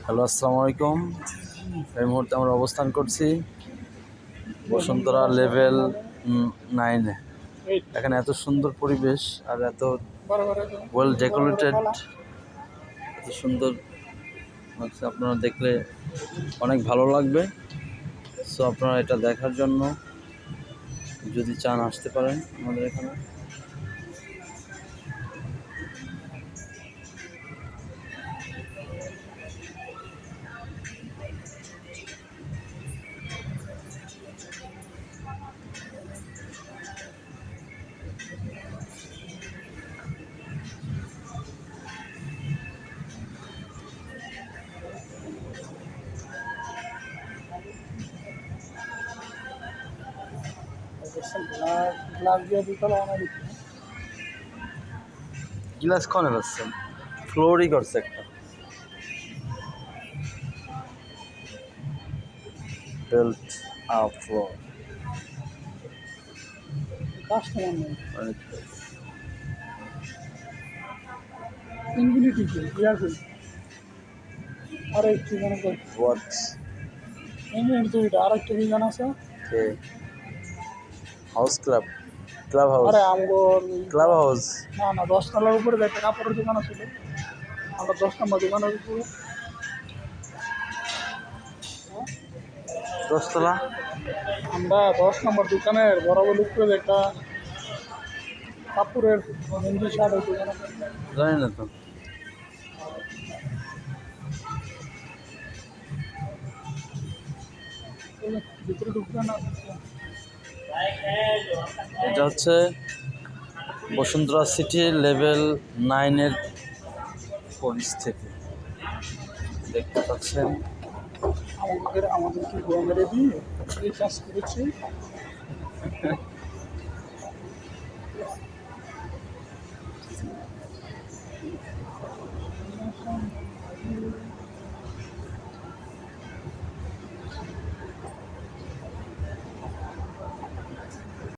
Hello, আসসালামু আলাইকুম। এই মুহূর্তে আমরা অবস্থান করছি বসুন্ধরা লেভেল 9-এ। এখানে এত সুন্দর পরিবেশ আর এত ওয়েল ডেকোরেটেড, এত সুন্দর লাগছে। আপনারা দেখলে অনেক ভালো লাগবে। সো আপনারা এটা দেখার জন্য যদি চান আসতে পারেন আমাদের এখানে। গ্লাস কনে পাচ্ছেন, ফ্লোরই করছে একটা belt up floor. House club, club house, club house. না 10 তলার উপরে একটা কাপড়ের দোকান ছিল। আমরা 10 নম্বর দোকানের উপরে 10 তলা। আমরা 10 নম্বর দোকানের বরাবর উপরে একটা কাপড়ের গেঞ্জি শার্টের দোকান আছে। জানি না তো। ভিতরে ঢুকবে না। এটা হচ্ছে বসুন্ধরা সিটি লেভেল 9-এর পরিস্থিতি দেখতে পাচ্ছেন। আমাদেরকে মেরে দিয়ে এই কাজ করেছি।